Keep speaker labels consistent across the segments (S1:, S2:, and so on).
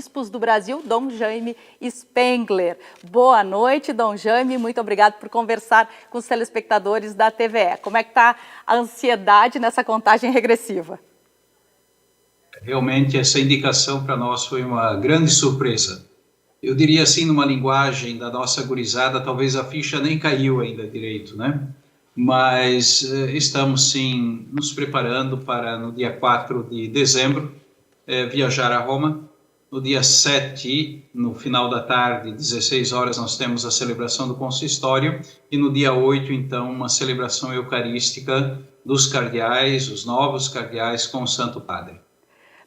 S1: Bispos do Brasil, Dom Jaime Spengler. Boa noite, Dom Jaime, muito obrigado por conversar com os telespectadores da TVE. Como é que está a ansiedade nessa contagem regressiva?
S2: Realmente, essa indicação para nós foi uma grande surpresa. Eu diria assim, numa linguagem da nossa gurizada, talvez a ficha nem caiu ainda direito, né? Mas estamos, sim, nos preparando para, no dia 4 de dezembro, viajar a Roma. No dia 7, no final da tarde, 16 horas, nós temos a celebração do consistório. E no dia 8, então, uma celebração eucarística dos cardeais, os novos cardeais, com o Santo Padre.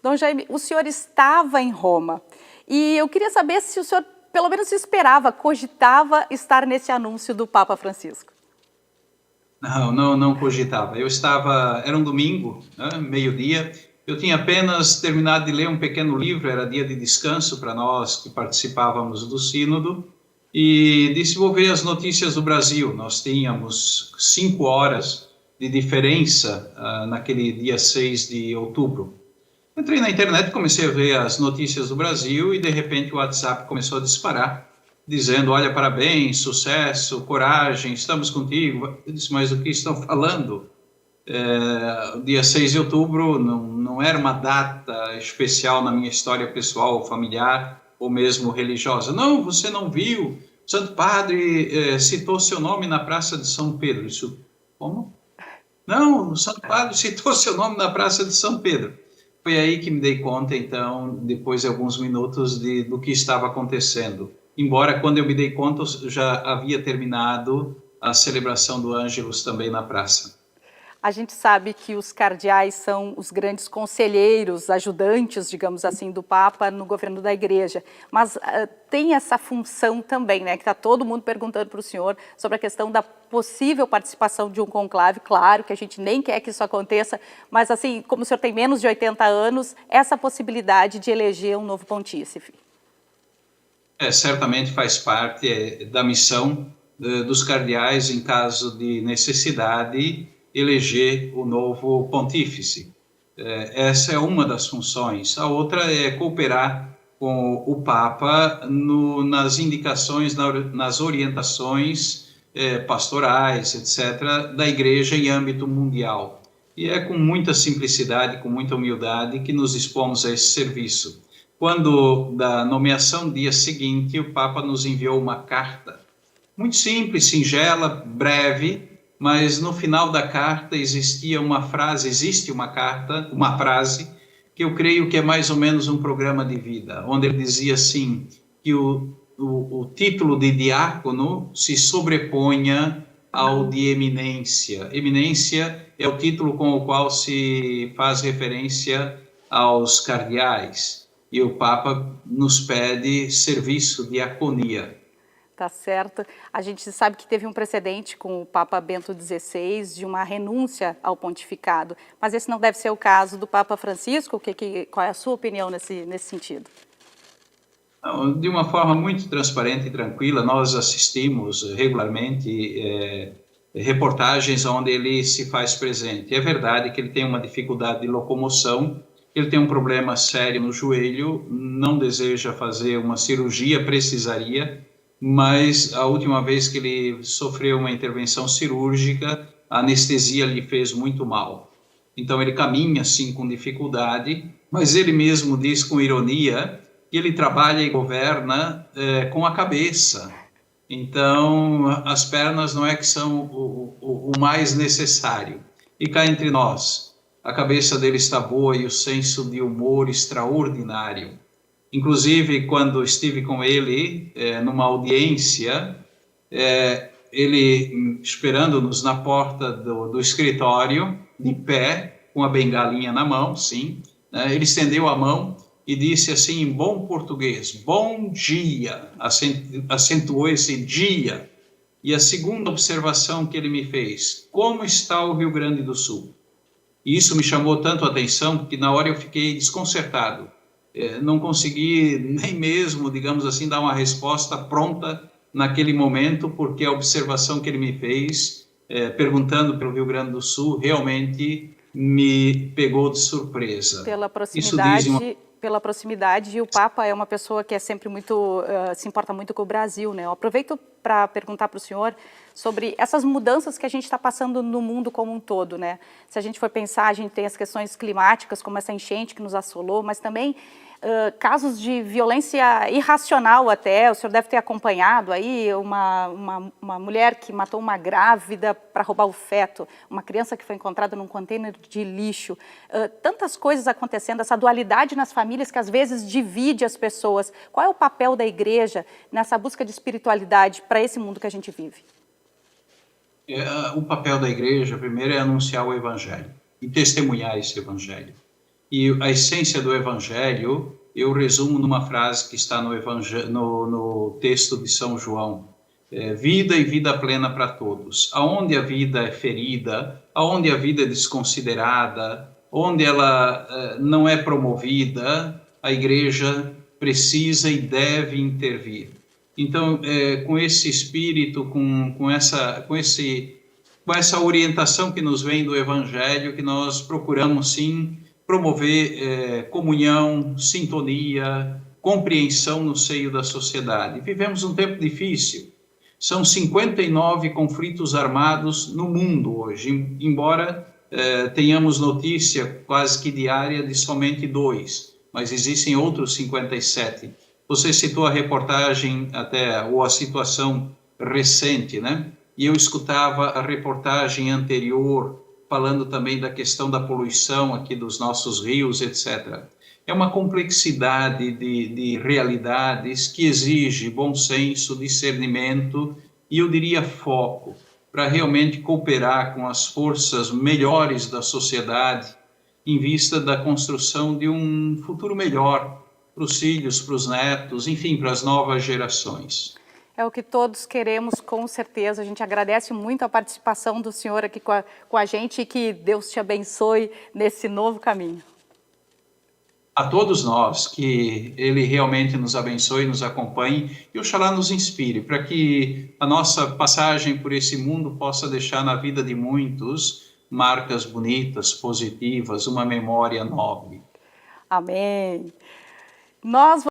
S1: Dom Jaime, o senhor estava em Roma e eu queria saber se o senhor, pelo menos, esperava, cogitava estar nesse anúncio do Papa Francisco.
S2: Não cogitava. Eu estava, era um domingo, né, meio-dia, eu tinha apenas terminado de ler um pequeno livro, era dia de descanso para nós que participávamos do sínodo, e disse, vou ver as notícias do Brasil. Nós tínhamos 5 horas de diferença naquele dia 6 de outubro. Entrei na internet, comecei a ver as notícias do Brasil e, de repente, o WhatsApp começou a disparar, dizendo, olha, parabéns, sucesso, coragem, estamos contigo. Eu disse, mas do que estão falando? O dia 6 de outubro não era uma data especial na minha história pessoal, familiar ou mesmo religiosa. Não, você não viu? O Santo Padre citou seu nome na Praça de São Pedro. Isso, como? Não, o Santo Padre citou seu nome na Praça de São Pedro. Foi aí que me dei conta, então, depois de alguns minutos, do que estava acontecendo. Embora, quando eu me dei conta, já havia terminado a celebração do Ângelus também na praça.
S1: A gente sabe que os cardeais são os grandes conselheiros, ajudantes, digamos assim, do Papa no governo da Igreja. Mas tem essa função também, né, que está todo mundo perguntando para o senhor sobre a questão da possível participação de um conclave. Claro que a gente nem quer que isso aconteça, mas assim, como o senhor tem menos de 80 anos, essa possibilidade de eleger um novo pontífice.
S2: Certamente faz parte da missão dos cardeais, em caso de necessidade, eleger o novo pontífice. Essa é uma das funções. A outra é cooperar com o Papa nas indicações, nas orientações pastorais, etc., da Igreja em âmbito mundial. E é com muita simplicidade, com muita humildade, que nos expomos a esse serviço. Quando, da nomeação, dia seguinte, o Papa nos enviou uma carta, muito simples, singela, breve, mas no final da carta existe uma frase que eu creio que é mais ou menos um programa de vida, onde ele dizia assim, que o título de diácono se sobreponha ao de eminência. Eminência é o título com o qual se faz referência aos cardeais, e o Papa nos pede serviço, diaconia.
S1: Tá certo. A gente sabe que teve um precedente com o Papa Bento XVI de uma renúncia ao pontificado, mas esse não deve ser o caso do Papa Francisco. Qual é a sua opinião nesse sentido?
S2: De uma forma muito transparente e tranquila, nós assistimos regularmente reportagens onde ele se faz presente. É verdade que ele tem uma dificuldade de locomoção, ele tem um problema sério no joelho, não deseja fazer uma cirurgia, precisaria, mas a última vez que ele sofreu uma intervenção cirúrgica, a anestesia lhe fez muito mal. Então ele caminha, sim, com dificuldade, mas ele mesmo diz com ironia que ele trabalha e governa com a cabeça. Então as pernas não é que são o mais necessário. E cá entre nós, a cabeça dele está boa e o senso de humor extraordinário. Inclusive, quando estive com ele numa audiência, ele esperando-nos na porta do escritório, de pé, com a bengalinha na mão, sim, né, ele estendeu a mão e disse assim, em bom português, bom dia, acentuou esse dia. E a segunda observação que ele me fez, como está o Rio Grande do Sul? E isso me chamou tanto a atenção que na hora eu fiquei desconcertado. Não consegui nem mesmo, digamos assim, dar uma resposta pronta naquele momento, porque a observação que ele me fez, perguntando pelo Rio Grande do Sul, realmente me pegou de surpresa.
S1: Pela proximidade pela proximidade, e o Papa é uma pessoa que é sempre muito, se importa muito com o Brasil, né? Eu aproveito para perguntar para o senhor sobre essas mudanças que a gente está passando no mundo como um todo, né? Se a gente for pensar, a gente tem as questões climáticas, como essa enchente que nos assolou, mas também casos de violência irracional até. O senhor deve ter acompanhado aí uma mulher que matou uma grávida para roubar o feto, uma criança que foi encontrada num container de lixo. Tantas coisas acontecendo, essa dualidade nas famílias que às vezes divide as pessoas. Qual é o papel da igreja nessa busca de espiritualidade para esse mundo que a gente vive?
S2: O papel da igreja, primeiro, é anunciar o evangelho e testemunhar esse evangelho. E a essência do evangelho, eu resumo numa frase que está no texto de São João. Vida e vida plena para todos. Aonde a vida é ferida, aonde a vida é desconsiderada, onde ela não é promovida, a igreja precisa e deve intervir. Então, com esse espírito, com essa orientação que nos vem do evangelho, que nós procuramos, sim, promover comunhão, sintonia, compreensão no seio da sociedade. Vivemos um tempo difícil. São 59 conflitos armados no mundo hoje, embora tenhamos notícia quase que diária de somente 2, mas existem outros 57. Você citou a reportagem ou a situação recente, né? E eu escutava a reportagem anterior, falando também da questão da poluição aqui dos nossos rios, etc. É uma complexidade de realidades que exige bom senso, discernimento e, eu diria, foco, para realmente cooperar com as forças melhores da sociedade em vista da construção de um futuro melhor para os filhos, para os netos, enfim, para as novas gerações.
S1: É o que todos queremos, com certeza. A gente agradece muito a participação do senhor aqui com a gente e que Deus te abençoe nesse novo caminho.
S2: A todos nós, que Ele realmente nos abençoe, nos acompanhe e oxalá nos inspire, para que a nossa passagem por esse mundo possa deixar na vida de muitos marcas bonitas, positivas, uma memória nobre.
S1: Amém. Nós